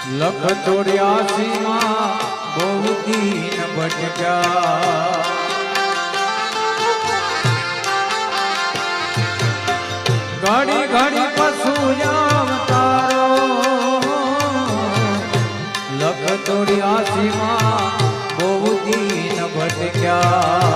લખ 84 માં બહુ દીન ભટક્યા ઘડી ઘડી પશુ અવતારો લખ 84 માં બહુ દીન ભટક્યા